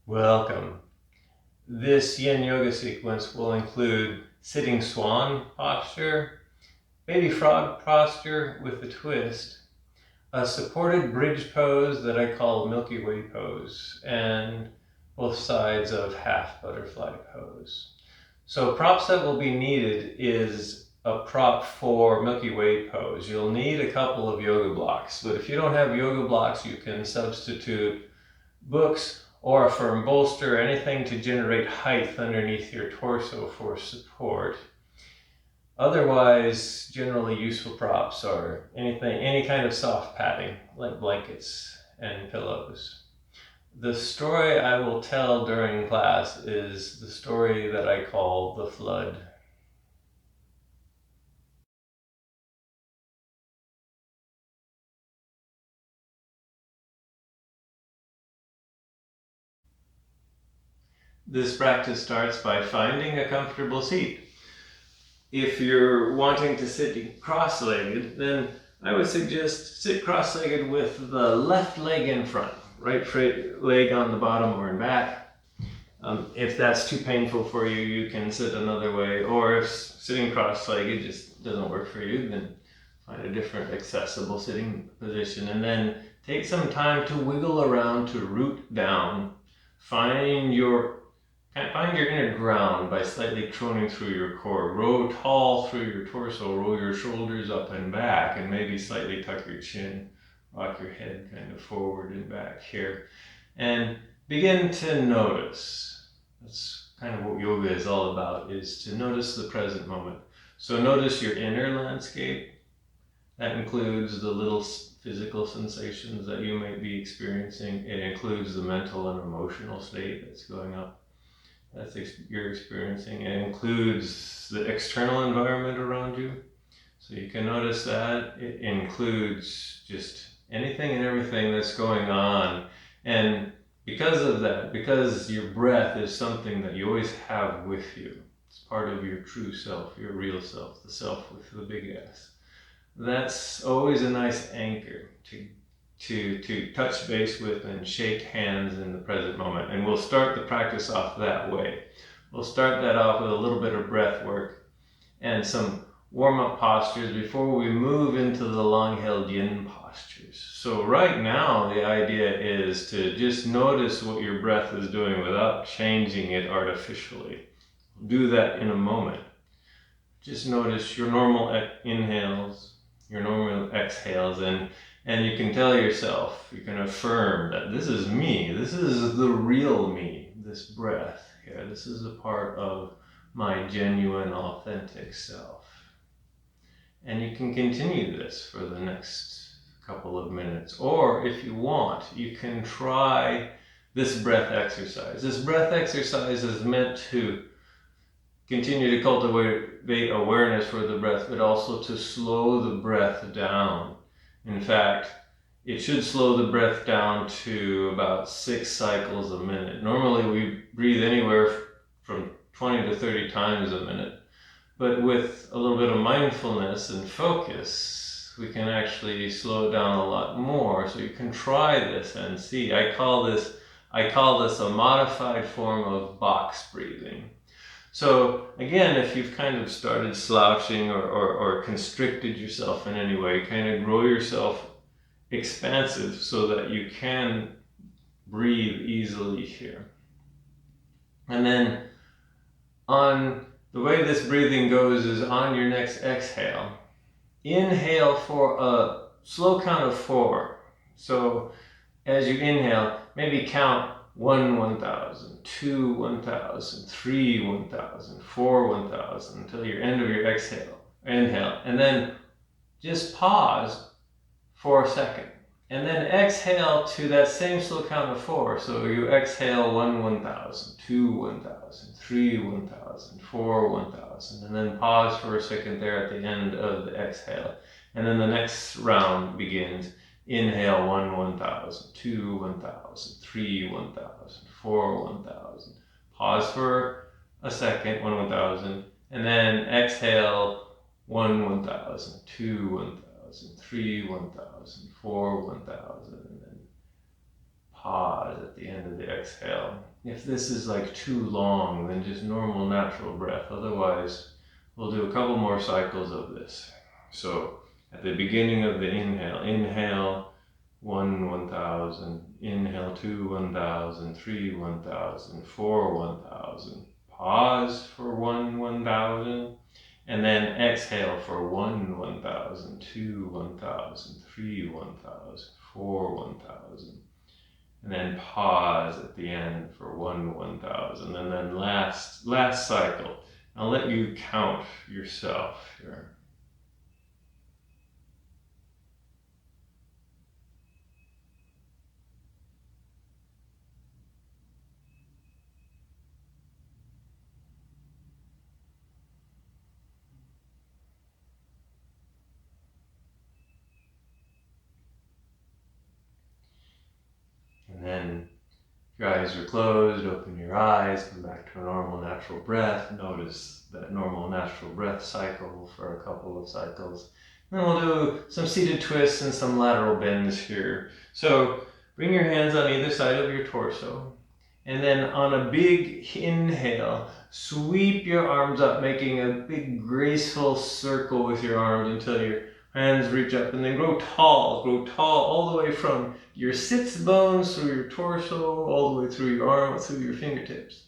Welcome. This yin yoga sequence will include sitting swan posture, baby frog posture with a twist, a supported bridge pose that I call Milky Way Pose, and both sides of half butterfly pose. So props that will be needed is a prop for Milky Way Pose. You'll need a couple of yoga blocks, but if you don't have yoga blocks, you can substitute books or a firm bolster, anything to generate height underneath your torso for support. Otherwise, generally useful props are any kind of soft padding, like blankets and pillows. The story I will tell during class is the story that I call the Flood. This practice starts by finding a comfortable seat. If you're wanting to sit cross-legged, then I would suggest sit cross-legged with the left leg in front, right leg on the bottom or in back. If that's too painful for you, you can sit another way, or if sitting cross-legged just doesn't work for you, then find a different accessible sitting position, and then take some time to wiggle around to root down. Find your inner ground by slightly croning through your core. Row tall through your torso, roll your shoulders up and back, and maybe slightly tuck your chin, rock your head kind of forward and back here. And begin to notice. That's kind of what yoga is all about, is to notice the present moment. So notice your inner landscape. That includes the little physical sensations that you might be experiencing. It includes the mental and emotional state that's going up. You're experiencing. It includes the external environment around you. So you can notice that. It includes just anything and everything that's going on. And because of that, because your breath is something that you always have with you, it's part of your true self, your real self, the self with the big S. That's always a nice anchor to touch base with and shake hands in the present moment. And we'll start the practice off that way. We'll start that off with a little bit of breath work and some warm-up postures before we move into the long-held yin postures. So right now, the idea is to just notice what your breath is doing without changing it artificially. Do that in a moment. Just notice your normal inhales, your normal exhales, and you can tell yourself, you can affirm that this is me, this is the real me, this breath here. This is a part of my genuine, authentic self. And you can continue this for the next couple of minutes. Or if you want, you can try this breath exercise. This breath exercise is meant to continue to cultivate awareness for the breath, but also to slow the breath down. In fact, it should slow the breath down to about 6 cycles a minute. Normally we breathe anywhere from 20 to 30 times a minute. But with a little bit of mindfulness and focus, we can actually slow it down a lot more. So you can try this and see. I call this a modified form of box breathing. So again, if you've kind of started slouching or constricted yourself in any way, kind of grow yourself expansive so that you can breathe easily here. And then the way this breathing goes is on your next exhale. Inhale for a slow count of 4. So as you inhale, maybe count 1, 1,000, 2, 1,000, 3, 1,000, 4, 1,000 until your end of your exhale. Inhale, and then just pause for a second. And then exhale to that same slow count of 4. So you exhale 1, 1,000, 2, 1,000, 3, 1,000, 4, 1,000. And then pause for a second there at the end of the exhale. And then the next round begins. Inhale 1, 1,000, 2, 1,000, 3, 1,000, 4, 1,000. Pause for a second, 1, 1,000. And then exhale 1, 1,000, 2, 1,000. 3, 1,000, 4, 1,000, and then pause at the end of the exhale. If this is like too long, then just normal natural breath. Otherwise, we'll do a couple more cycles of this. So at the beginning of the inhale 1, 1000, inhale 2, 1000, 3, 1000, 4, 1000, pause for 1, 1000, and then exhale for 1, 1000, 2, 1000, 3, 1000, 4, 1000. And then pause at the end for 1, 1000. And then last cycle. I'll let you count yourself here. And then if your eyes are closed, open your eyes, come back to a normal natural breath. Notice that normal natural breath cycle for a couple of cycles. Then we'll do some seated twists and some lateral bends here. So bring your hands on either side of your torso. And then on a big inhale, sweep your arms up, making a big graceful circle with your arms until your hands reach up, and then grow tall all the way from your sits bones through your torso, all the way through your arm, through your fingertips.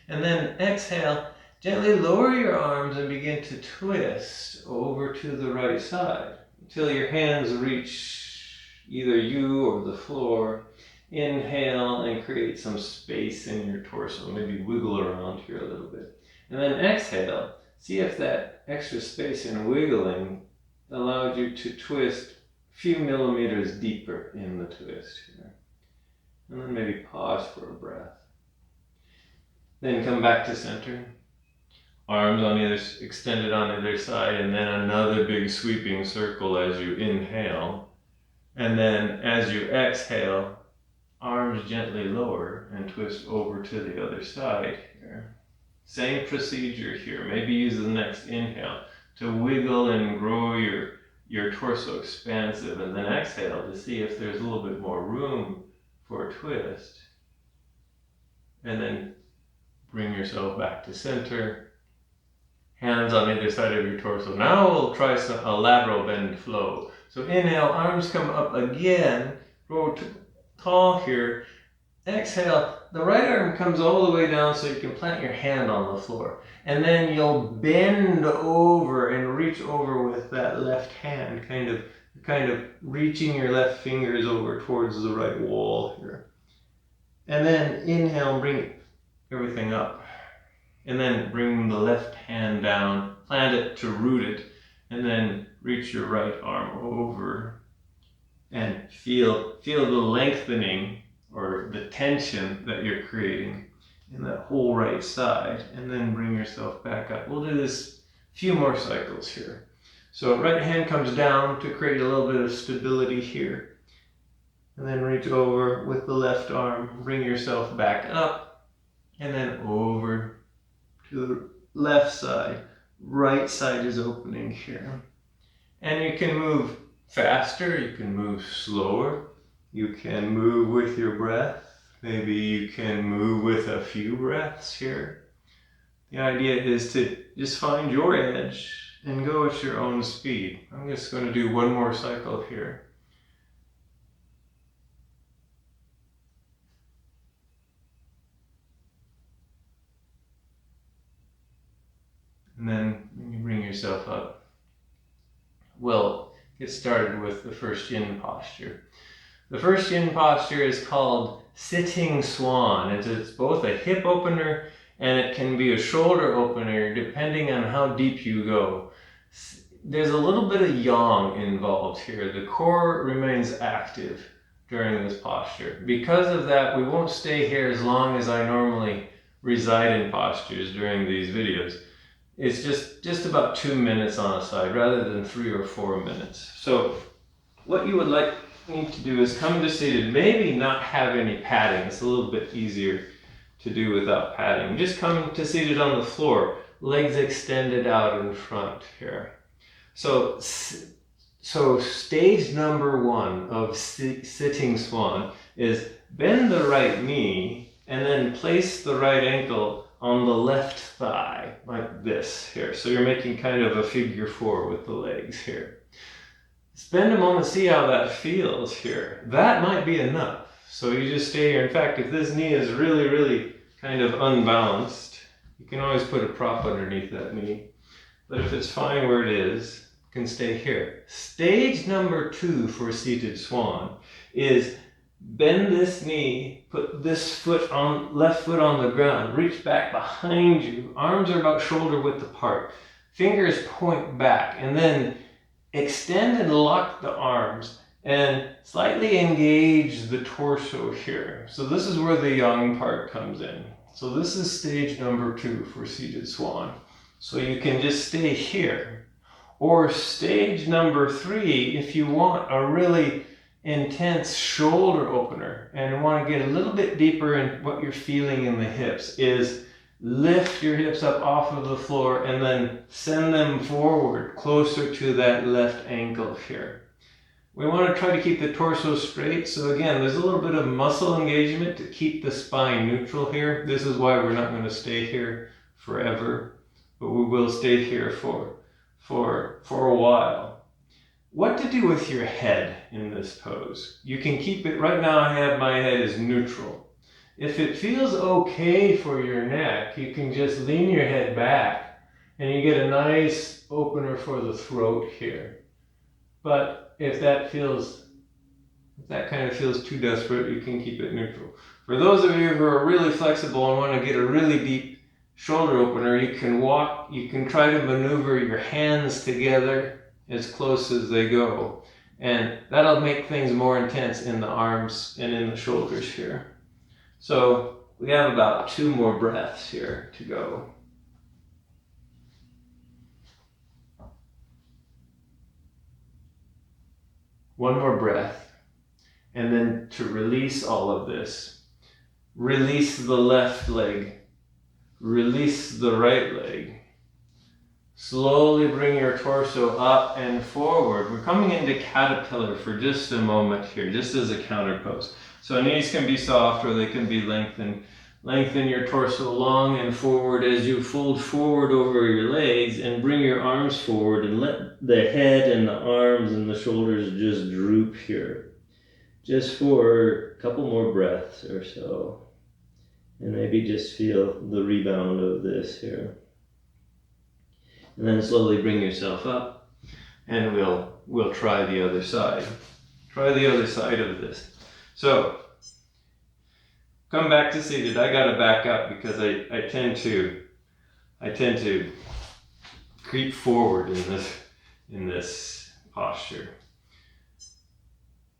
And then exhale, gently lower your arms and begin to twist over to the right side until your hands reach either you or the floor. Inhale and create some space in your torso, maybe wiggle around here a little bit. And then exhale, see if that extra space in wiggling allowed you to twist a few millimeters deeper in the twist here. And then maybe pause for a breath. Then come back to center. Arms on extended on either side, and then another big sweeping circle as you inhale. And then as you exhale, arms gently lower and twist over to the other side here. Same procedure here. Maybe use the next inhale to wiggle and grow your torso expansive, and then exhale to see if there's a little bit more room for a twist. And then bring yourself back to center. Hands on either side of your torso. Now we'll try a lateral bend flow. So inhale, arms come up again, grow tall here. Exhale, the right arm comes all the way down so you can plant your hand on the floor. And then you'll bend over and reach over with that left hand, kind of reaching your left fingers over towards the right wall here. And then inhale, bring everything up. And then bring the left hand down, plant it to root it, and then reach your right arm over and feel the lengthening or the tension that you're creating in that whole right side, and then bring yourself back up. We'll do this a few more cycles here. So right hand comes down to create a little bit of stability here, and then reach over with the left arm, bring yourself back up, and then over to the left side. Right side is opening here. And you can move faster, you can move slower, you can move with your breath. Maybe you can move with a few breaths here. The idea is to just find your edge and go at your own speed. I'm just going to do one more cycle here. And then when you bring yourself up, we'll get started with the first yin posture. The first yin posture is called Sitting Swan. It's both a hip opener and it can be a shoulder opener depending on how deep you go. There's a little bit of yang involved here. The core remains active during this posture. Because of that, we won't stay here as long as I normally reside in postures during these videos. It's just about 2 minutes on a side rather than 3 or 4 minutes. So what you would need to do is come to seated, maybe not have any padding. It's a little bit easier to do without padding. Just come to seated on the floor, legs extended out in front here. So stage number 1 of Sitting Swan is bend the right knee, and then place the right ankle on the left thigh, like this here. So you're making kind of a figure four with the legs here. Spend a moment, see how that feels here. That might be enough. So you just stay here. In fact, if this knee is really, really kind of unbalanced, you can always put a prop underneath that knee. But if it's fine where it is, you can stay here. Stage number 2 for seated swan is bend this knee, put this left foot on the ground, reach back behind you. Arms are about shoulder width apart. Fingers point back, and then extend and lock the arms and slightly engage the torso here. So this is where the yang part comes in. So this is stage number 2 for seated swan. So you can just stay here. Or stage number 3, if you want a really intense shoulder opener and want to get a little bit deeper in what you're feeling in the hips, is lift your hips up off of the floor and then send them forward closer to that left ankle here. We want to try to keep the torso straight. So again, there's a little bit of muscle engagement to keep the spine neutral here. This is why we're not going to stay here forever, but we will stay here for a while. What to do with your head in this pose? You can keep it, right now I have my head as neutral. If it feels okay for your neck, you can just lean your head back and you get a nice opener for the throat here. But if that kind of feels too desperate, you can keep it neutral. For those of you who are really flexible and want to get a really deep shoulder opener, you can try to maneuver your hands together as close as they go. And that'll make things more intense in the arms and in the shoulders here. So we have about 2 more breaths here to go. One more breath. And then to release all of this, release the left leg, release the right leg. Slowly bring your torso up and forward. We're coming into caterpillar for just a moment here, just as a counter pose. So knees can be soft or they can be lengthened. Lengthen your torso long and forward as you fold forward over your legs and bring your arms forward and let the head and the arms and the shoulders just droop here. Just for a couple more breaths or so. And maybe just feel the rebound of this here. And then slowly bring yourself up and we'll try the other side. Try the other side of this. So, come back to seated. I gotta back up because I tend to creep forward in this posture.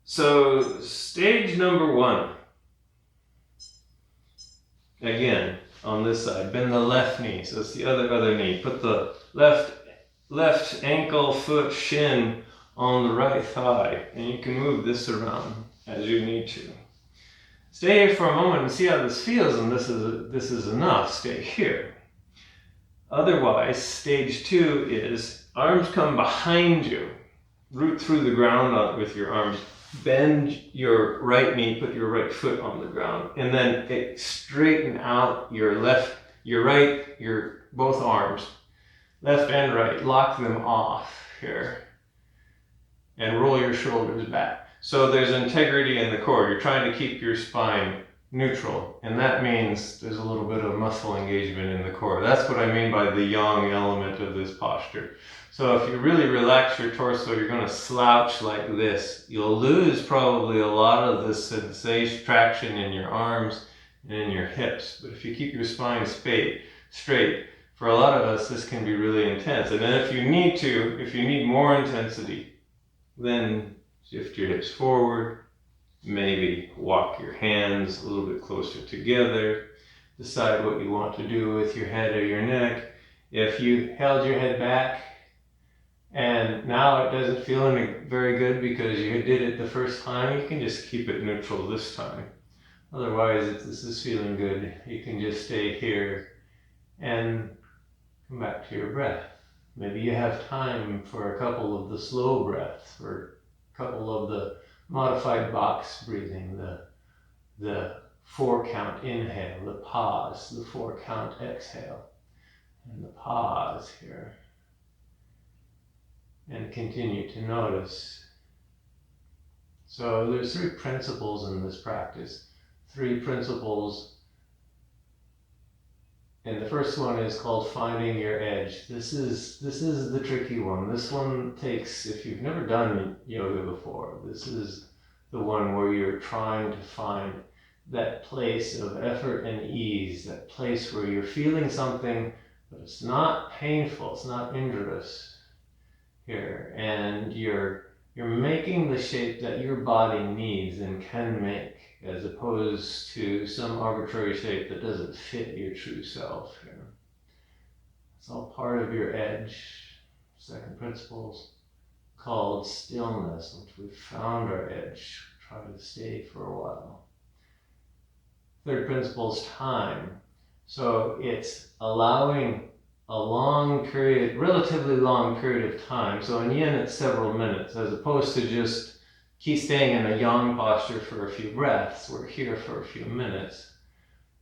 So, stage number 1. Again, on this side, bend the left knee. So it's the other knee. Put the left ankle, foot, shin on the right thigh, and you can move this around as you need to. Stay here for a moment and see how this feels, and this is enough. Stay here. Otherwise, stage 2 is arms come behind you, root through the ground with your arms. Bend your right knee, put your right foot on the ground, and then straighten out your both arms, left and right. Lock them off here, and roll your shoulders back. So there's integrity in the core. You're trying to keep your spine neutral, and that means there's a little bit of muscle engagement in the core. That's what I mean by the yang element of this posture. So if you really relax your torso, you're going to slouch like this. You'll lose probably a lot of the sensation, traction in your arms and in your hips. But if you keep your spine straight, for a lot of us, this can be really intense. And then if you need more intensity, then shift your hips forward. Maybe walk your hands a little bit closer together. Decide what you want to do with your head or your neck. If you held your head back, and now it doesn't feel very good because you did it the first time, you can just keep it neutral this time. Otherwise, if this is feeling good, you can just stay here and come back to your breath. Maybe you have time for a couple of the slow breaths or a couple of the modified box breathing, the the 4-count inhale, the pause, the 4-count exhale, and the pause here. And continue to notice. So there's 3 principles in this practice. 3 principles. And the first one is called finding your edge. This is the tricky one. This one takes, if you've never done yoga before, this is the one where you're trying to find that place of effort and ease, that place where you're feeling something, but it's not painful, it's not injurious here, and you're making the shape that your body needs and can make, as opposed to some arbitrary shape that doesn't fit your true self here. It's all part of your edge. Second principle is called stillness. Once we've found our edge, try to stay for a while. Third principle is time. So it's allowing a long period, relatively long period of time. So in yin, it's several minutes, as opposed to just keep staying in a yang posture for a few breaths. We're here for a few minutes.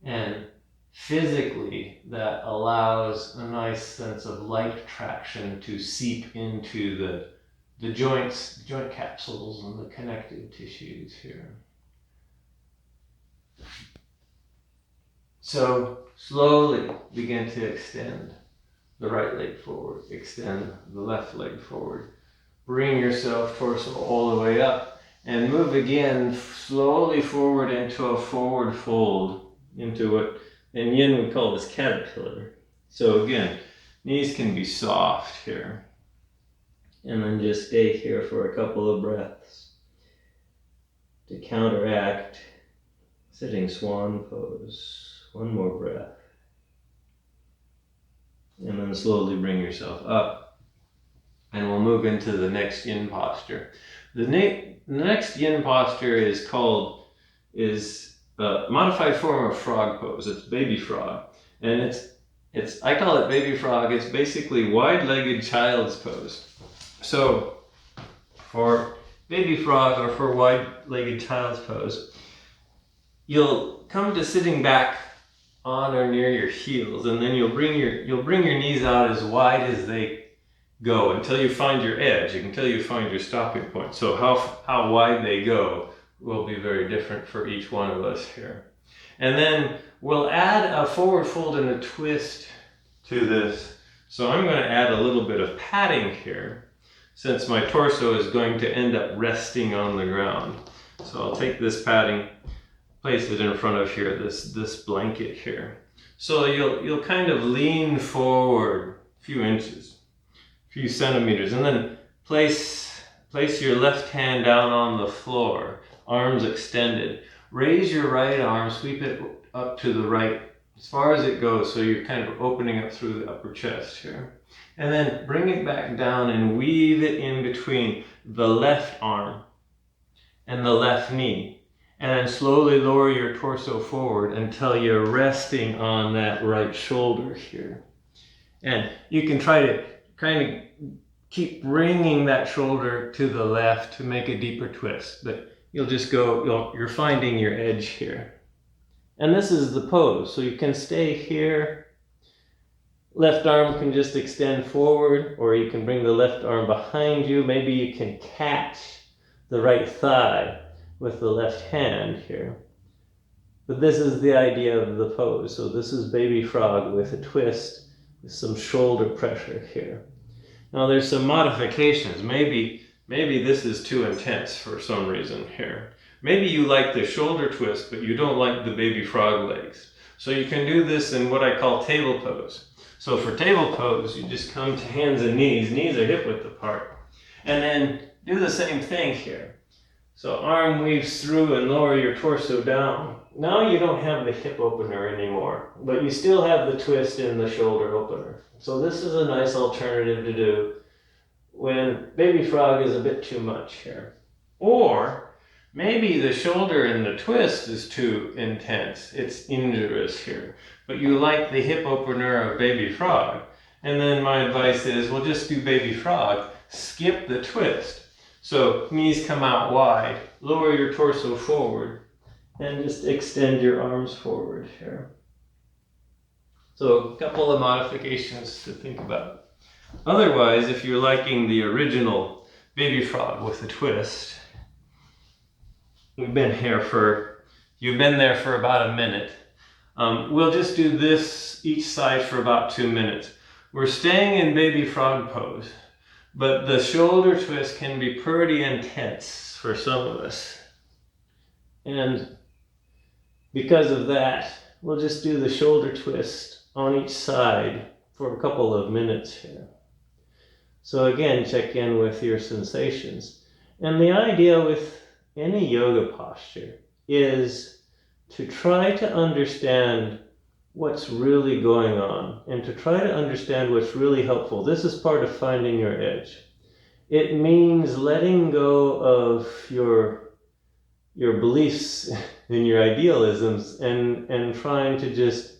And physically, that allows a nice sense of light traction to seep into the joints, joint capsules, and the connective tissues here. So slowly begin to extend the right leg forward, extend the left leg forward. Bring yourself torso all the way up and move again slowly forward into a forward fold, into what in yin we call this caterpillar. So again, knees can be soft here. And then just stay here for a couple of breaths to counteract Sitting Swan Pose. One more breath. And then slowly bring yourself up. And we'll move into the next yin posture. The next yin posture is a modified form of frog pose. It's baby frog. And it's I call it baby frog. It's basically wide-legged child's pose. So for baby frog or for wide-legged child's pose, you'll come to sitting back on or near your heels, and then you'll bring your knees out as wide as they go until you find your edge, until you find your stopping point. So how wide they go will be very different for each one of us here. And then we'll add a forward fold and a twist to this. So I'm going to add a little bit of padding here, since my torso is going to end up resting on the ground. So I'll take this padding, place it in front of here, this blanket here. So you'll kind of lean forward a few inches, a few centimeters, and then place your left hand down on the floor, arms extended. Raise your right arm, sweep it up to the right as far as it goes, so you're kind of opening up through the upper chest here. And then bring it back down and weave it in between the left arm and the left knee. And then slowly lower your torso forward until you're resting on that right shoulder here. And you can try to kind of keep bringing that shoulder to the left to make a deeper twist. But you'll just you're finding your edge here. And this is the pose. So you can stay here. Left arm can just extend forward, or you can bring the left arm behind you. Maybe you can catch the right thigh with the left hand here. But this is the idea of the pose. So this is baby frog with a twist, with some shoulder pressure here. Now there's some modifications. Maybe this is too intense for some reason here. Maybe you like the shoulder twist, but you don't like the baby frog legs. So you can do this in what I call table pose. So for table pose, you just come to hands and knees are hip width apart. And then do the same thing here. So arm weaves through and lower your torso down. Now you don't have the hip opener anymore, but you still have the twist in the shoulder opener. So this is a nice alternative to do when baby frog is a bit too much here. Or maybe the shoulder and the twist is too intense. It's injurious here. But you like the hip opener of baby frog. And then my advice is, we'll just do baby frog, skip the twist. So knees come out wide, lower your torso forward, And just extend your arms forward here. So a couple of modifications to think about. Otherwise, if you're liking the original baby frog with a twist, you've been there for about a minute. We'll just do this each side for about 2 minutes. We're staying in baby frog pose, but the shoulder twist can be pretty intense for some of us. And because of that, we'll just do the shoulder twist on each side for a couple of minutes here. So again, check in with your sensations. And the idea with any yoga posture is to try to understand what's really going on and to try to understand what's really helpful. This is part of finding your edge. It means letting go of your beliefs and your idealisms and trying to just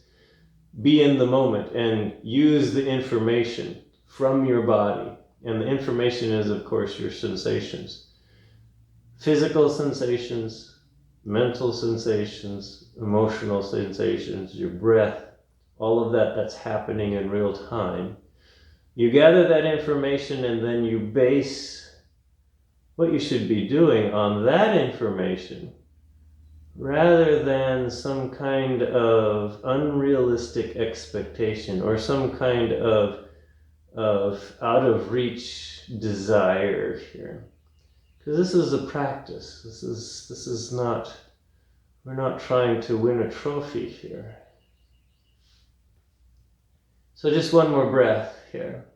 be in the moment and use the information from your body. And the information is, of course, your sensations. Physical sensations, mental sensations, emotional sensations, your breath, all of that's happening in real time. You gather that information and then you base what you should be doing on that information rather than some kind of unrealistic expectation or some kind of out of reach desire here. Because this is a practice. This is not, we're not trying to win a trophy here. So just one more breath here.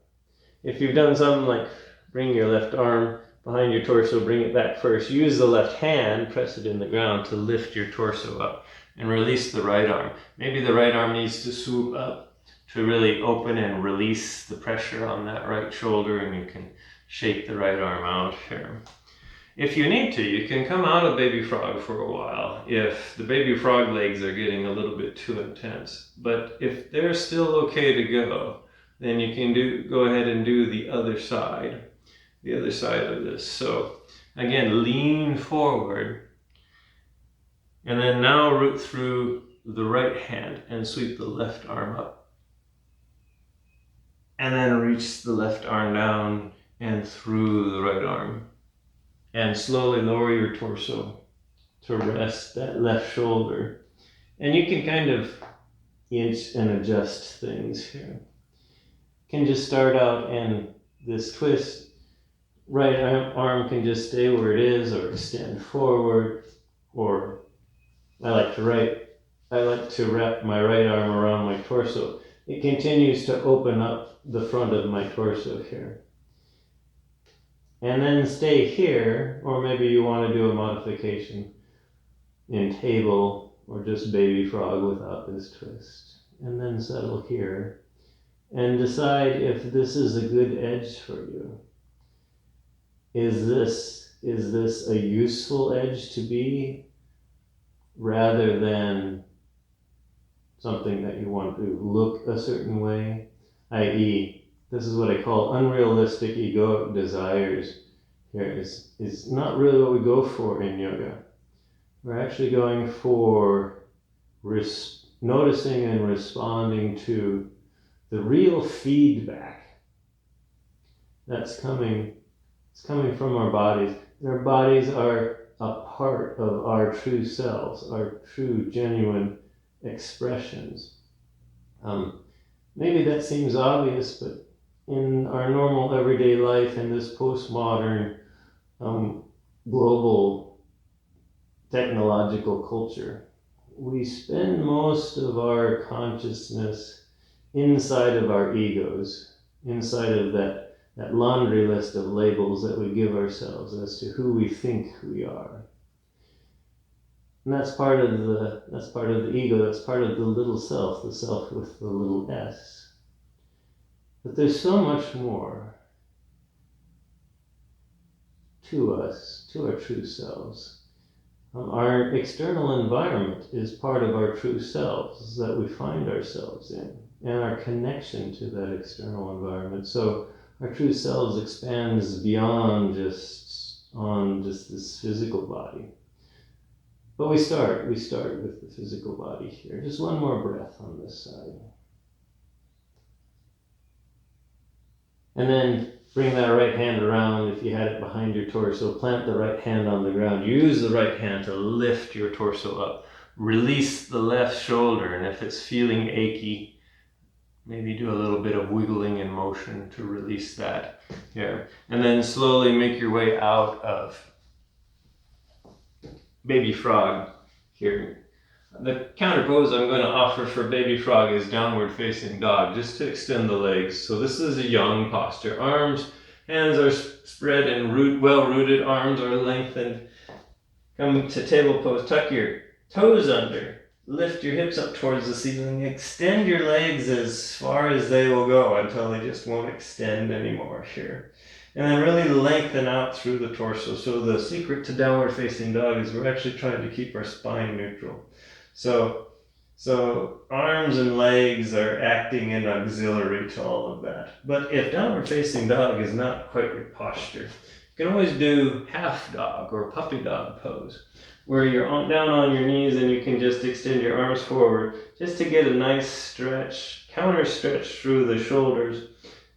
If you've done something like bring your left arm behind your torso, bring it back first. Use the left hand, press it in the ground to lift your torso up and release the right arm. Maybe the right arm needs to swoop up to really open and release the pressure on that right shoulder, and you can shake the right arm out here. If you need to, you can come out of baby frog for a while if the baby frog legs are getting a little bit too intense. But if they're still okay to go, then you can go ahead and do the other side of this. So again, lean forward and then now root through the right hand and sweep the left arm up. And then reach the left arm down and through the right arm. And slowly lower your torso to rest that left shoulder. And you can kind of inch and adjust things here. You can just start out in this twist. Right arm can just stay where it is or extend forward, or I like to wrap my right arm around my torso. It continues to open up the front of my torso here. And then stay here, or maybe you want to do a modification in table or just baby frog without this twist. And then settle here and decide if this is a good edge for you. Is this a useful edge to be rather than something that you want to look a certain way, i.e., this is what I call unrealistic egoic desires. Here is not really what we go for in yoga. We're actually going for noticing and responding to the real feedback that's coming. It's coming from our bodies. Our bodies are a part of our true selves, our true, genuine expressions. Maybe that seems obvious, but in our normal everyday life, in this postmodern global technological culture, we spend most of our consciousness inside of our egos, inside of that laundry list of labels that we give ourselves as to who we think we are. And that's part of the ego, that's part of the little self, the self with the little s. But there's so much more to us, to our true selves. Our external environment is part of our true selves that we find ourselves in, and our connection to that external environment. So our true selves expands beyond just this physical body. But we start with the physical body here. Just one more breath on this side. And then bring that right hand around. If you had it behind your torso, plant the right hand on the ground. Use the right hand to lift your torso up. Release the left shoulder, and if it's feeling achy, maybe do a little bit of wiggling in motion to release that here. And then slowly make your way out of baby frog here. The counter pose I'm going to offer for baby frog is downward facing dog, just to extend the legs. So this is a young posture. Hands are spread and well rooted, arms are lengthened. Come to table pose, tuck your toes under, lift your hips up towards the ceiling, extend your legs as far as they will go until they just won't extend anymore here. And then really lengthen out through the torso. So the secret to downward facing dog is we're actually trying to keep our spine neutral. So arms and legs are acting in auxiliary to all of that. But if downward facing dog is not quite your posture, you can always do half dog or puppy dog pose, where you're down on your knees and you can just extend your arms forward just to get a nice stretch, counter stretch through the shoulders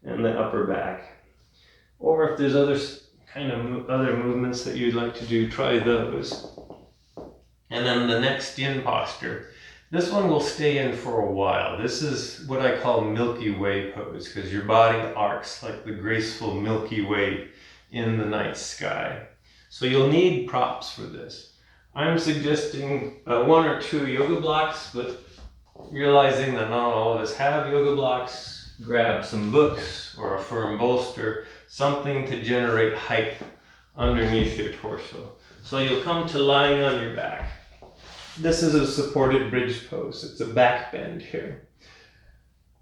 and the upper back. Or if there's other movements that you'd like to do, try those. And then the next yin posture. This one will stay in for a while. This is what I call Milky Way Pose, because your body arcs like the graceful Milky Way in the night sky. So you'll need props for this. I'm suggesting 1 or 2 yoga blocks, but realizing that not all of us have yoga blocks, grab some books or a firm bolster, something to generate height underneath your torso. So you'll come to lying on your back. This is a supported bridge pose. It's a back bend here.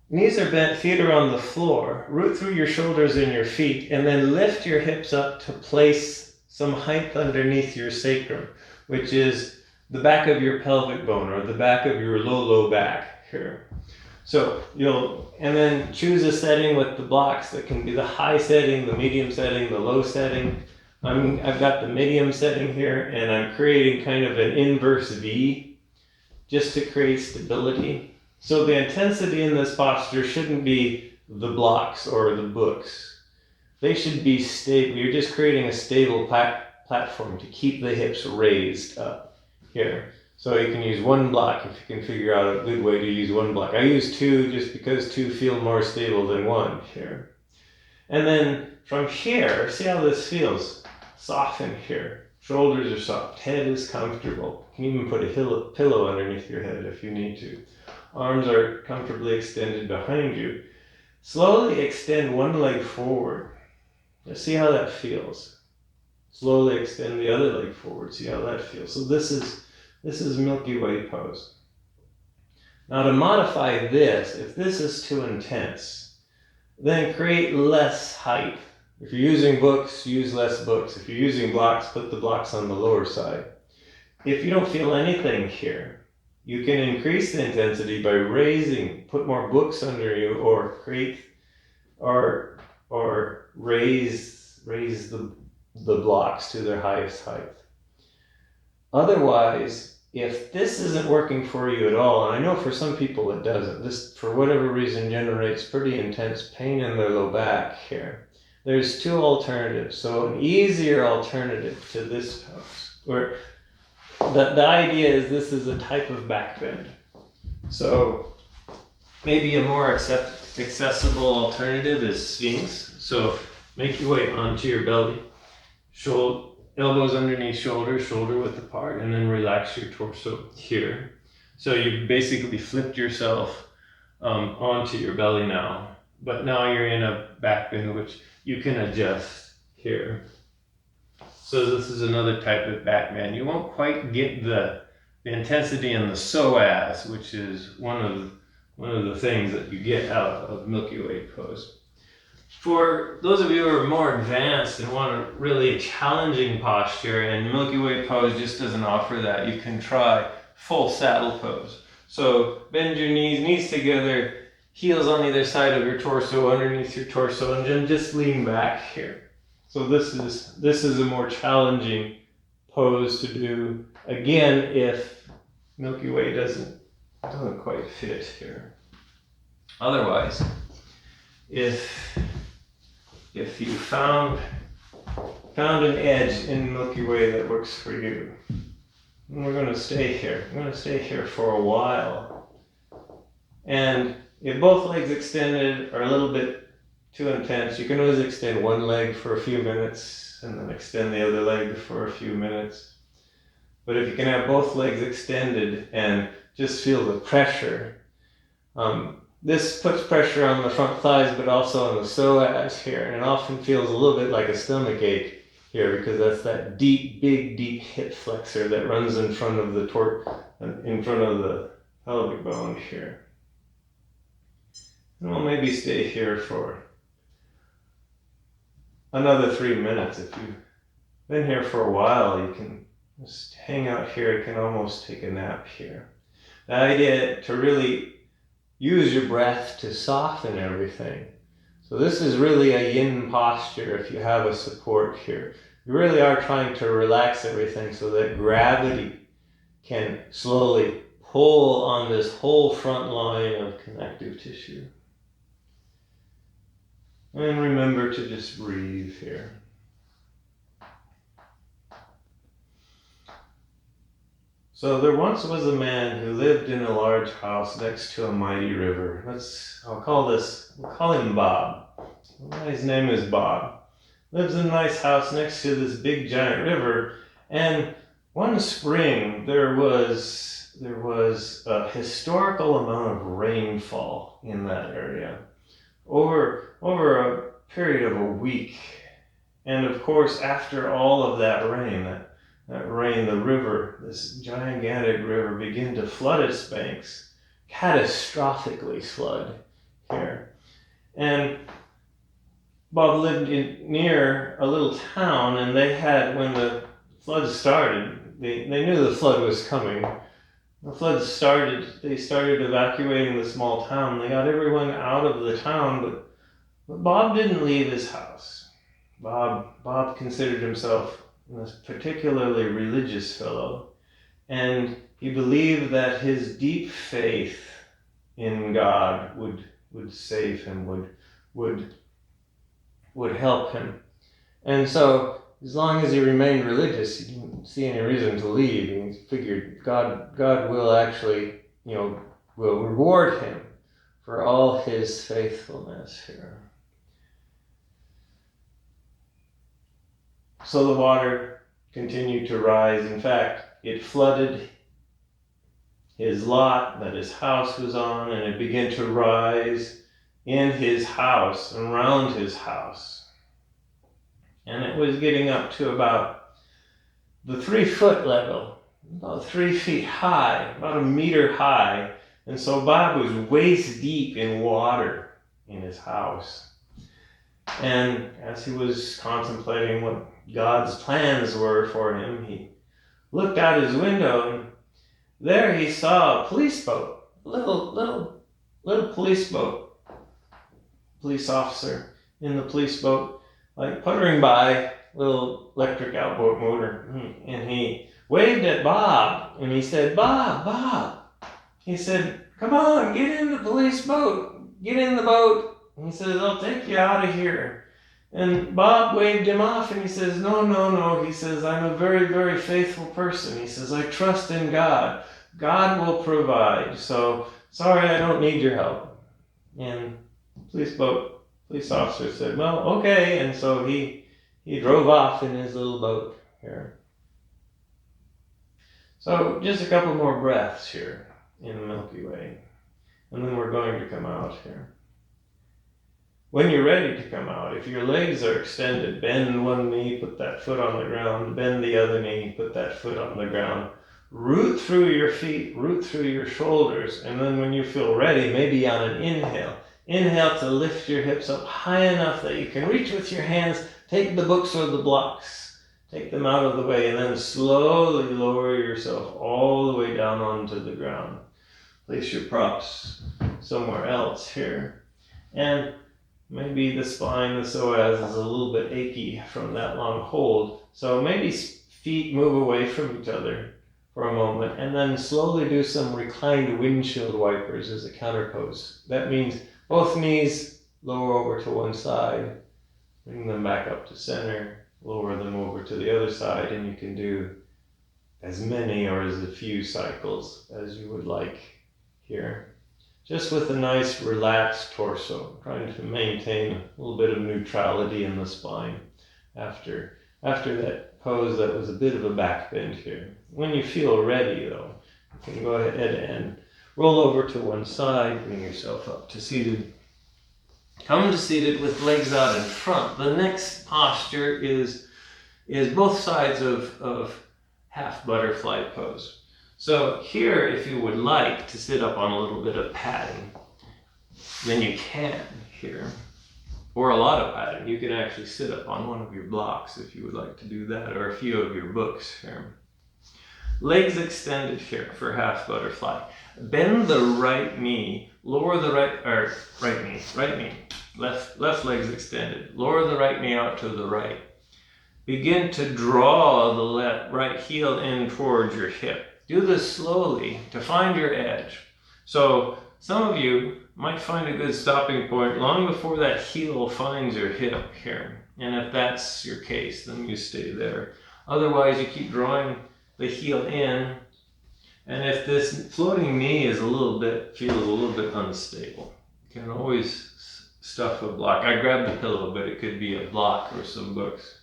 Knees are bent, feet are on the floor. Root through your shoulders and your feet, and then lift your hips up to place some height underneath your sacrum, which is the back of your pelvic bone or the back of your low back here. So and then choose a setting with the blocks that can be the high setting, the medium setting, the low setting. I've got the medium setting here, and I'm creating kind of an inverse V just to create stability. So the intensity in this posture shouldn't be the blocks or the books. They should be stable. You're just creating a stable platform to keep the hips raised up here. So you can use 1 block if you can figure out a good way to use 1 block. I use 2 just because 2 feel more stable than 1 here. And then from here, see how this feels? Soften here. Shoulders are soft. Head is comfortable. You can even put a pillow underneath your head if you need to. Arms are comfortably extended behind you. Slowly extend 1 leg forward. Just see how that feels. Slowly extend the other leg forward. See how that feels. So this is Milky Way Pose. Now to modify this, if this is too intense, then create less height. If you're using books, use less books. If you're using blocks, put the blocks on the lower side. If you don't feel anything here, you can increase the intensity by put more books under you, or raise the blocks to their highest height. Otherwise, if this isn't working for you at all, and I know for some people it doesn't, this for whatever reason generates pretty intense pain in their low back here. There's 2 alternatives. So an easier alternative to this pose, where the idea is this is a type of back bend. So maybe a more accessible alternative is Sphinx. So make your way onto your belly, elbows underneath shoulders, shoulder width apart, and then relax your torso here. So you basically flipped yourself onto your belly now, but now you're in a back bend which you can adjust here. So this is another type of back bend. You won't quite get the intensity in the psoas, which is one of the things that you get out of Milky Way Pose. For those of you who are more advanced and want a really challenging posture, and Milky Way Pose just doesn't offer that, you can try full saddle pose. So bend your knees together, heels on either side of your torso, underneath your torso, and then just lean back here. So this is a more challenging pose. pose to do again if Milky Way doesn't quite fit here. Otherwise, if you found an edge in Milky Way that works for you, and we're going to stay here. We're going to stay here for a while. And if both legs extended are a little bit too intense, you can always extend one leg for a few minutes and then extend the other leg for a few minutes. But if you can have both legs extended and just feel the pressure, this puts pressure on the front thighs but also on the psoas here, and it often feels a little bit like a stomach ache here because that's that deep, big, deep hip flexor that runs in front of the pelvic bone here. And we'll maybe stay here for another 3 minutes. If you've been here for a while, you can just hang out here. You can almost take a nap here. The idea to really use your breath to soften everything. So this is really a yin posture if you have a support here. You really are trying to relax everything so that gravity can slowly pull on this whole front line of connective tissue. And remember to just breathe here. So there once was a man who lived in a large house next to a mighty river. We'll call him Bob. His name is Bob. Lives in a nice house next to this big giant river. And one spring there was a historical amount of rainfall in that area over a period of a week. And of course, after all of that rain, the river, this gigantic river, began to flood its banks, catastrophically flood here. And Bob lived near a little town, and when the flood started, they knew the flood was coming. The flood started, they started evacuating the small town. They got everyone out of the town, but Bob didn't leave his house. Bob considered himself a particularly religious fellow, and he believed that his deep faith in God would save him, would help him. And so, as long as he remained religious, he didn't see any reason to leave. He figured God will actually, will reward him for all his faithfulness here. So the water continued to rise. In fact, it flooded his lot that his house was on, and it began to rise in his house and around his house. And it was getting up to about the 3-foot level, about 3 feet high, about a meter high. And so Bob was waist deep in water in his house. And as he was contemplating what God's plans were for him, he looked out his window, and there he saw a police boat, a little police boat, police officer in the police boat, like puttering by, little electric outboard motor, and he waved at Bob, and he said, Bob. He said, come on, get in the police boat, get in the boat. And he says, I'll take you out of here. And Bob waved him off, and he says, no. He says, I'm a very, very faithful person. He says, I trust in God. God will provide. So, sorry, I don't need your help. And police officer said, well, okay. And so he drove off in his little boat here. So, just a couple more breaths here in the Milky Way. And then we're going to come out here. When you're ready to come out, if your legs are extended, bend one knee, put that foot on the ground, bend the other knee, put that foot on the ground. Root through your feet, root through your shoulders, and then when you feel ready, maybe on an inhale to lift your hips up high enough that you can reach with your hands, take the books or the blocks, take them out of the way, and then slowly lower yourself all the way down onto the ground. Place your props somewhere else here. And maybe the spine, the psoas, is a little bit achy from that long hold. So maybe feet move away from each other for a moment, and then slowly do some reclined windshield wipers as a counter pose. That means both knees lower over to one side, bring them back up to center, lower them over to the other side, and you can do as many or as a few cycles as you would like here. Just with a nice relaxed torso, trying to maintain a little bit of neutrality in the spine after that pose that was a bit of a back bend here. When you feel ready though, you can go ahead and roll over to one side, bring yourself up to seated. Come to seated with legs out in front. The next posture is both sides of half butterfly pose. So here, if you would like to sit up on a little bit of padding, then you can here. Or a lot of padding. You can actually sit up on one of your blocks if you would like to do that, or a few of your books here. Legs extended here for half butterfly. Bend the right knee, lower the right knee, left leg's extended. Lower the right knee out to the right. Begin to draw the right heel in towards your hip. Do this slowly to find your edge. So some of you might find a good stopping point long before that heel finds your hip here. And if that's your case, then you stay there. Otherwise, you keep drawing the heel in. And if this floating knee feels a little bit unstable, you can always stuff a block. I grabbed the pillow, but it could be a block or some books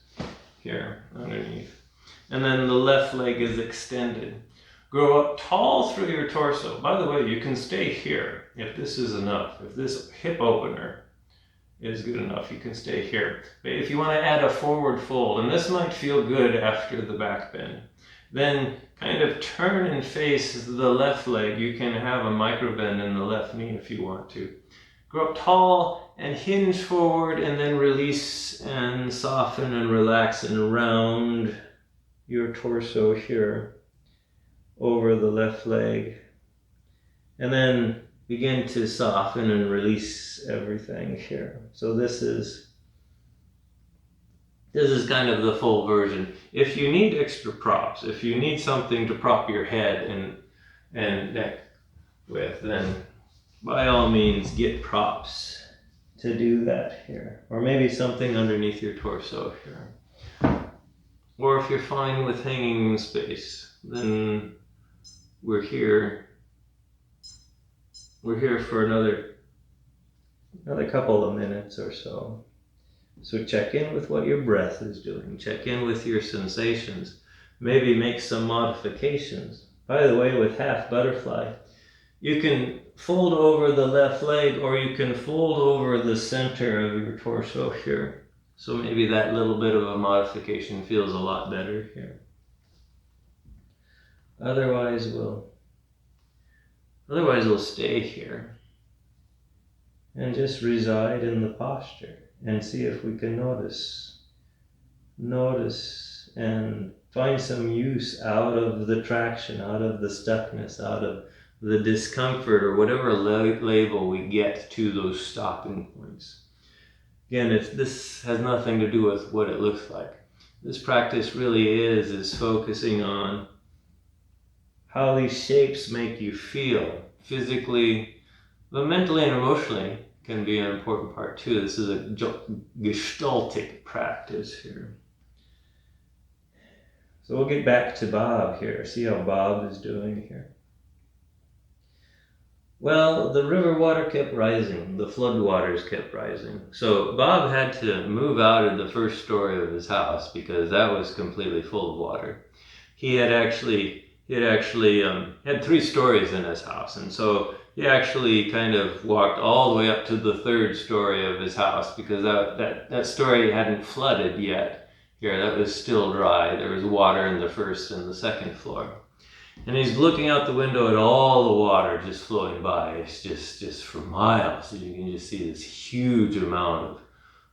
here underneath. And then the left leg is extended. Grow up tall through your torso. By the way, you can stay here if this is enough. If this hip opener is good enough, you can stay here. But if you want to add a forward fold, and this might feel good after the back bend, then kind of turn and face the left leg. You can have a micro bend in the left knee if you want to. Grow up tall and hinge forward, and then release and soften and relax and round your torso here over the left leg, and then begin to soften and release everything here. So this is kind of the full version. If you need extra props, if you need something to prop your head and neck with, then by all means get props to do that here, or maybe something underneath your torso here. Or if you're fine with hanging in space, then we're here for another couple of minutes or so. So check in with what your breath is doing. Check in with your sensations. Maybe make some modifications. By the way, with half butterfly, you can fold over the left leg, or you can fold over the center of your torso here. So maybe that little bit of a modification feels a lot better here. Otherwise, we'll stay here and just reside in the posture and see if we can notice and find some use out of the traction, out of the stuckness, out of the discomfort, or whatever label we get to those stopping points. Again, this has nothing to do with what it looks like. This practice really is focusing on how these shapes make you feel physically, but mentally and emotionally can be an important part too. This is a gestaltic practice here. So we'll get back to Bob here. See how Bob is doing here. Well, the river water kept rising. The flood waters kept rising. So Bob had to move out of the first story of his house because that was completely full of water. He had actually had 3 stories in his house, and so he actually kind of walked all the way up to the 3rd story of his house because that story hadn't flooded yet. Here, that was still dry. There was water in the 1st and the 2nd floor. And he's looking out the window at all the water just flowing by. It's just for miles. You can just see this huge amount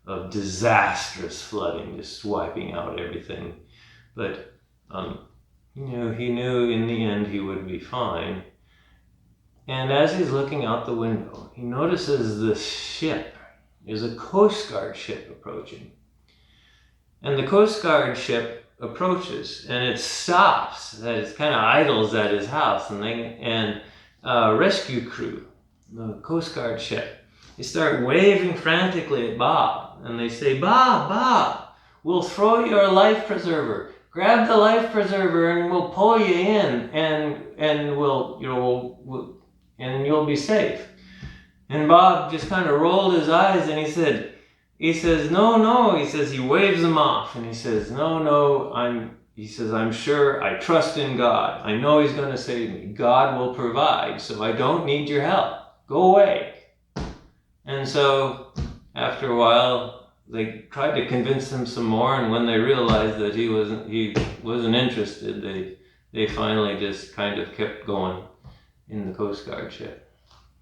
of disastrous flooding just wiping out everything. But he knew in the end he would be fine. And as he's looking out the window, he notices this ship. There's a Coast Guard ship approaching. And the Coast Guard ship approaches, and it stops. That it kind of idles at his house, and rescue crew, the Coast Guard ship, they start waving frantically at Bob, and they say, Bob, we'll throw you our life preserver. Grab the life preserver, and we'll pull you in, and and you'll be safe. And Bob just kind of rolled his eyes, and he says, no. He says, he waves them off, and he says, no, I'm sure, I trust in God. I know he's going to save me. God will provide, so I don't need your help. Go away. And so, after a while, they tried to convince him some more, and when they realized that he wasn't interested, they finally just kind of kept going in the Coast Guard ship.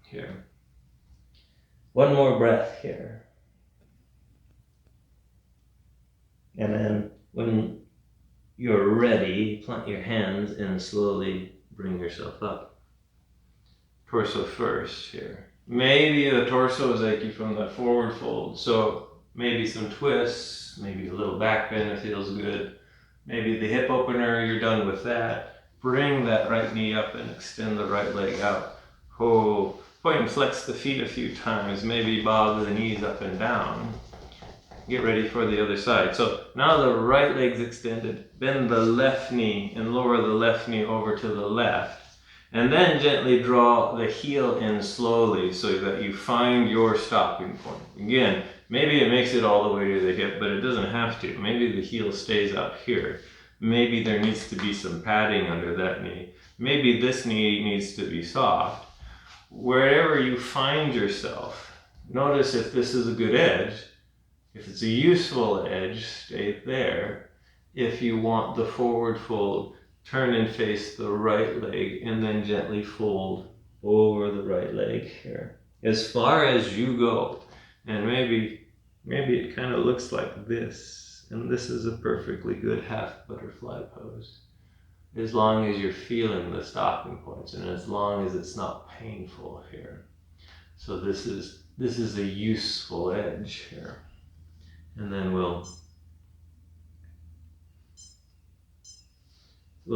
Here. One more breath here. And then when you're ready, plant your hands and slowly bring yourself up. Torso first here. Maybe the torso is achy from that forward fold, so maybe some twists, maybe a little back bend if it feels good. Maybe the hip opener, you're done with that. Bring that right knee up and extend the right leg out. Point and flex the feet a few times. Maybe bob the knees up and down. Get ready for the other side. So now the right leg's extended. Bend the left knee and lower the left knee over to the left. And then gently draw the heel in slowly so that you find your stopping point. Again, maybe it makes it all the way to the hip, but it doesn't have to. Maybe the heel stays out here. Maybe there needs to be some padding under that knee. Maybe this knee needs to be soft. Wherever you find yourself, notice if this is a good edge. If it's a useful edge, stay there. If you want the forward fold, turn and face the right leg and then gently fold over the right leg here. As far as you go. And maybe it kind of looks like this. And this is a perfectly good half butterfly pose. As long as you're feeling the stopping points and as long as it's not painful here. So this is a useful edge here. And then we'll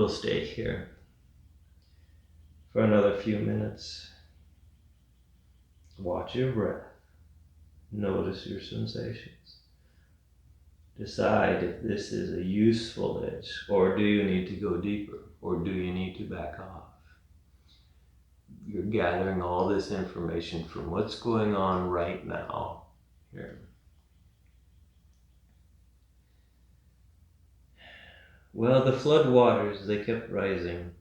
stay here for another few minutes. Watch your breath. Notice your sensations. Decide if this is a useful edge, or do you need to go deeper, or do you need to back off? You're gathering all this information from what's going on right now here. Well, the flood waters, they kept rising,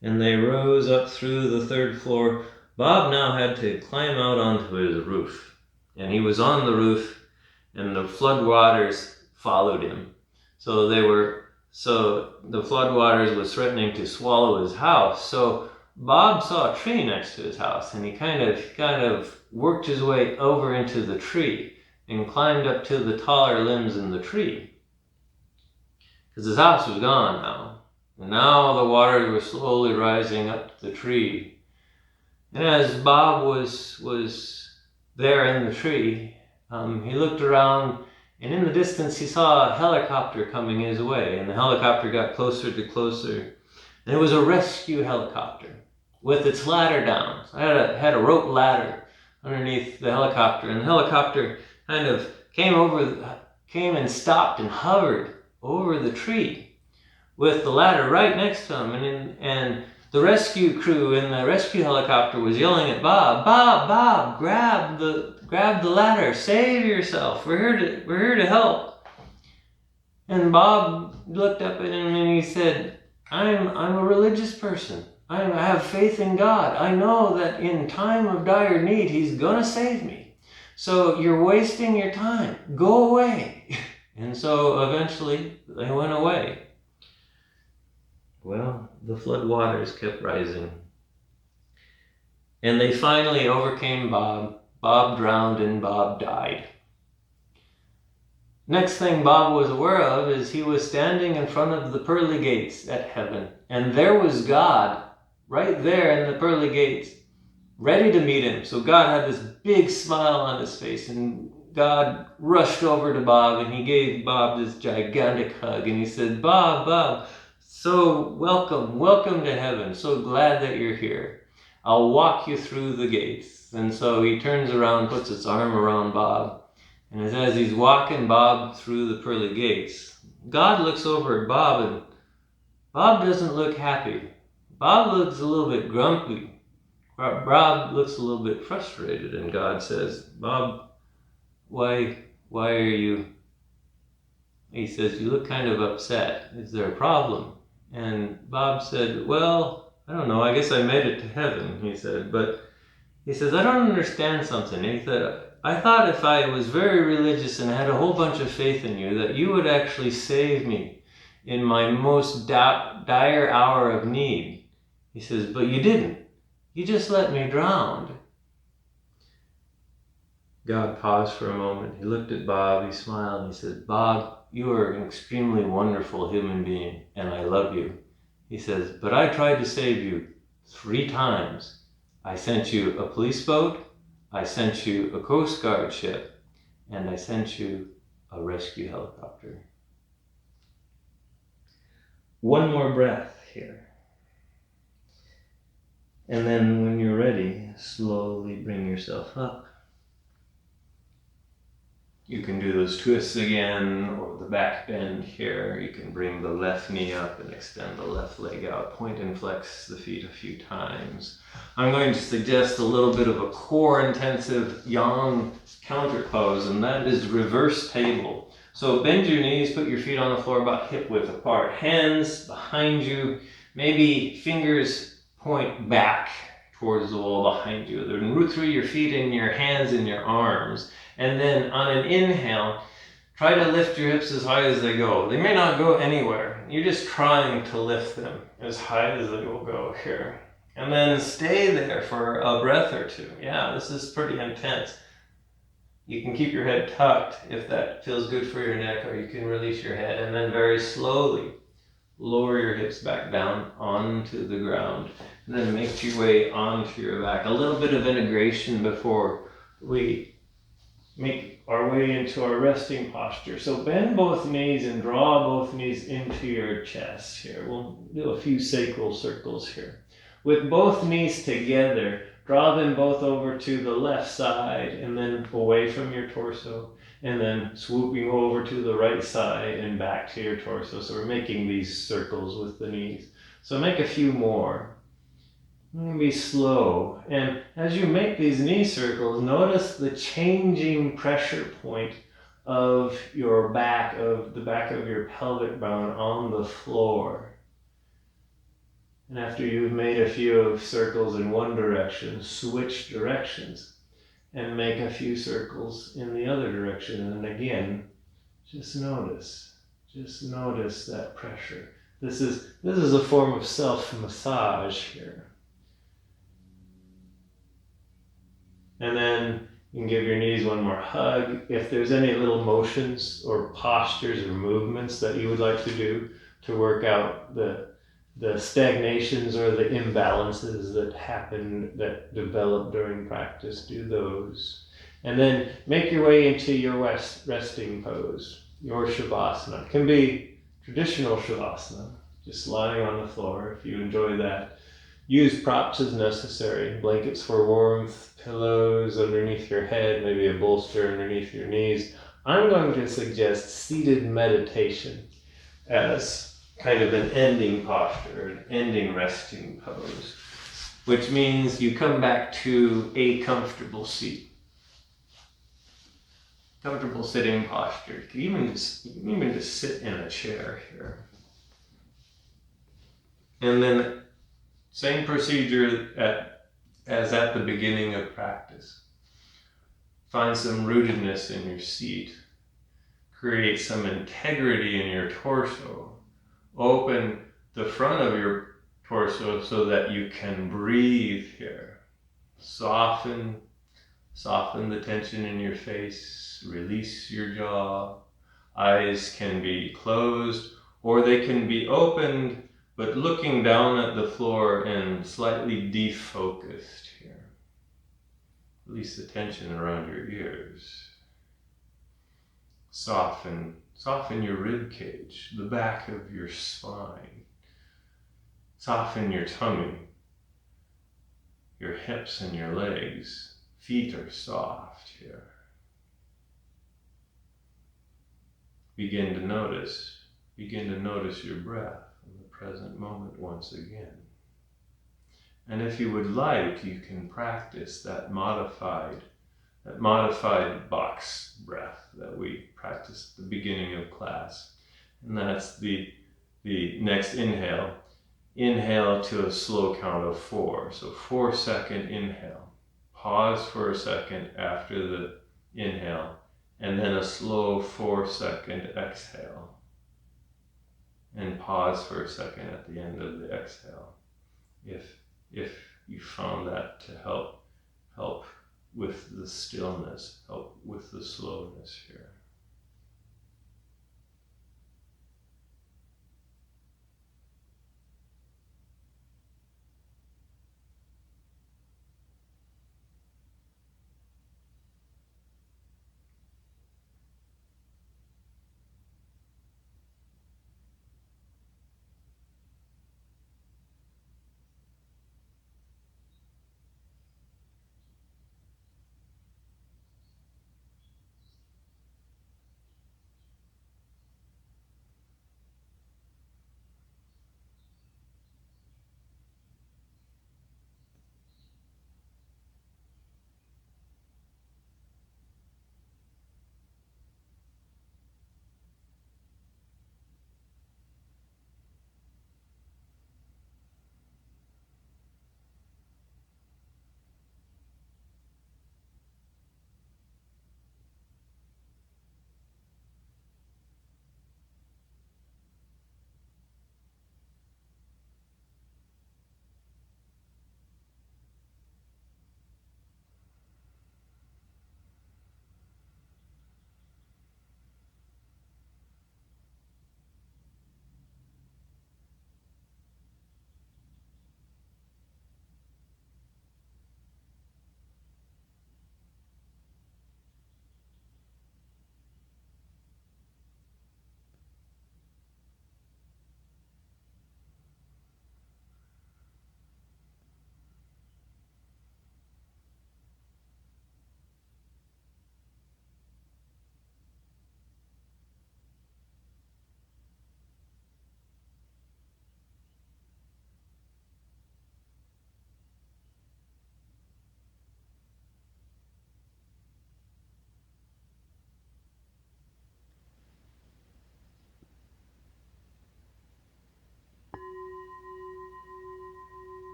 and they rose up through the third floor. Bob now had to climb out onto his roof, and he was on the roof, and the flood waters followed him. So the flood waters was threatening to swallow his house. So Bob saw a tree next to his house, and he kind of worked his way over into the tree and climbed up to the taller limbs in the tree. Because his house was gone now. And now the waters were slowly rising up the tree. And as Bob was there in the tree, he looked around, and in the distance he saw a helicopter coming his way. And the helicopter got closer to closer. And it was a rescue helicopter with its ladder down. So it had a rope ladder underneath the helicopter. And the helicopter kind of came and stopped and hovered over the tree with the ladder right next to him, and the rescue crew in the rescue helicopter was yelling at Bob, grab the ladder, save yourself, we're here to help. And Bob looked up at him and he said, I'm a religious person. I have faith in God. I know that in time of dire need he's gonna save me. So you're wasting your time. Go away. And so eventually they went away. Well, the flood waters kept rising. And they finally overcame Bob. Bob drowned and Bob died. Next thing Bob was aware of is he was standing in front of the pearly gates at heaven. And there was God right there in the pearly gates, ready to meet him. So God had this big smile on his face, and God rushed over to Bob and he gave Bob this gigantic hug and he said, Bob, so welcome to heaven. So glad that you're here. I'll walk you through the gates. And so he turns around, puts his arm around Bob, and as he's walking Bob through the pearly gates, God looks over at Bob and Bob doesn't look happy. Bob looks a little bit grumpy. Bob looks a little bit frustrated, and God says, Bob, why are you? He says, you look kind of upset. Is there a problem? And Bob said, well, I don't know. I guess I made it to heaven, he said. But he says, I don't understand something. He said, I thought if I was very religious and had a whole bunch of faith in you, that you would actually save me in my most dire hour of need. He says, but you didn't. You just let me drown. God paused for a moment. He looked at Bob, he smiled, and he said, Bob, you are an extremely wonderful human being, and I love you. He says, but I tried to save you 3 times. I sent you a police boat, I sent you a Coast Guard ship, and I sent you a rescue helicopter. One more breath here. And then when you're ready, slowly bring yourself up. You can do those twists again, or the back bend here. You can bring the left knee up and extend the left leg out. Point and flex the feet a few times. I'm going to suggest a little bit of a core intensive yang counter pose, and that is reverse table. So bend your knees, put your feet on the floor about hip width apart. Hands behind you, maybe fingers point back towards the wall behind you. Then root through your feet and your hands and your arms. And then on an inhale, try to lift your hips as high as they go. They may not go anywhere. You're just trying to lift them as high as they will go here. And then stay there for a breath or two. Yeah, this is pretty intense. You can keep your head tucked if that feels good for your neck, or you can release your head. And then very slowly lower your hips back down onto the ground. And then make your way onto your back. A little bit of integration before we make our way into our resting posture. So bend both knees and draw both knees into your chest here. We'll do a few sacral circles here. With both knees together, draw them both over to the left side and then away from your torso, and then swooping over to the right side and back to your torso. So we're making these circles with the knees. So make a few more. Be slow, and as you make these knee circles, notice the changing pressure point of your back, of the back of your pelvic bone on the floor. And after you've made a few of circles in one direction, switch directions and make a few circles in the other direction. And again, just notice that pressure. This is a form of self-massage here. And then you can give your knees one more hug. If there's any little motions or postures or movements that you would like to do to work out the stagnations or the imbalances that happen, that develop during practice, do those. And then make your way into your resting pose, your Shavasana. It can be traditional Shavasana, just lying on the floor if you enjoy that. Use props as necessary, blankets for warmth, pillows underneath your head, maybe a bolster underneath your knees. I'm going to suggest seated meditation as kind of an ending posture, an ending resting pose, which means you come back to a comfortable seat. Comfortable sitting posture. You can even just sit in a chair here. And then same procedure as at the beginning of practice. Find some rootedness in your seat. Create some integrity in your torso. Open the front of your torso so that you can breathe here. Soften the tension in your face. Release your jaw. Eyes can be closed or they can be opened, but looking down at the floor and slightly defocused here. Release the tension around your ears. Soften your rib cage, the back of your spine. Soften your tummy, your hips and your legs. Feet are soft here. Begin to notice your breath in the present moment once again. And if you would like, you can practice that modified box breath that we practiced at the beginning of class. And that's the next inhale. Inhale to a slow count of 4. So 4-second inhale. Pause for a second after the inhale. And then a slow 4-second exhale. And pause for a second at the end of the exhale. If you found that to help with the stillness, help with the slowness here.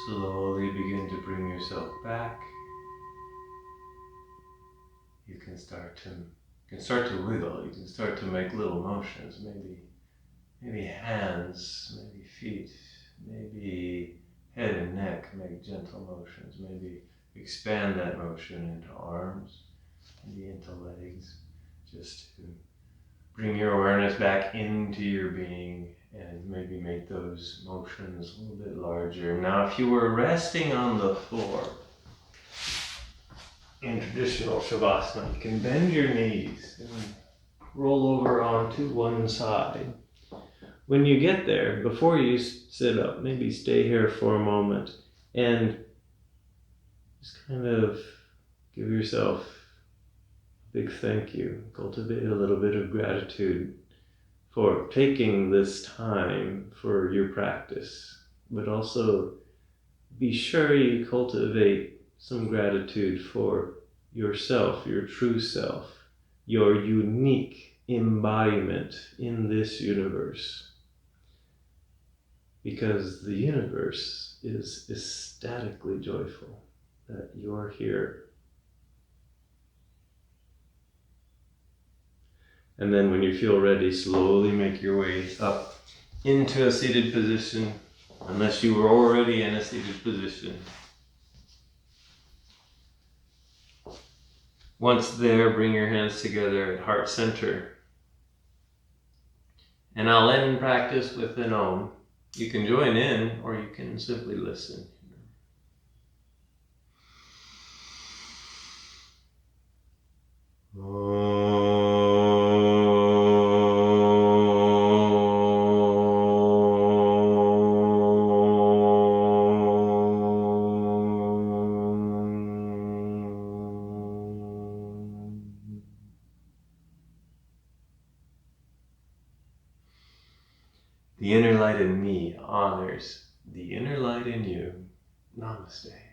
Slowly begin to bring yourself back. You can start to wiggle. You can start to make little motions. Maybe hands, maybe feet, maybe head and neck. Make gentle motions. Maybe expand that motion into arms, maybe into legs. Just to bring your awareness back into your being and maybe make those motions a little bit larger. Now, if you were resting on the floor in traditional Shavasana, you can bend your knees and roll over onto one side. When you get there, before you sit up, maybe stay here for a moment and just kind of give yourself a big thank you. Cultivate a little bit of gratitude for taking this time for your practice, but also be sure you cultivate some gratitude for yourself, your true self, your unique embodiment in this universe. Because the universe is ecstatically joyful that you're here. And then when you feel ready, slowly make your way up into a seated position, unless you were already in a seated position. Once there, bring your hands together at heart center. And I'll end practice with an Om. You can join in or you can simply listen. The inner light in me honors the inner light in you. Namaste.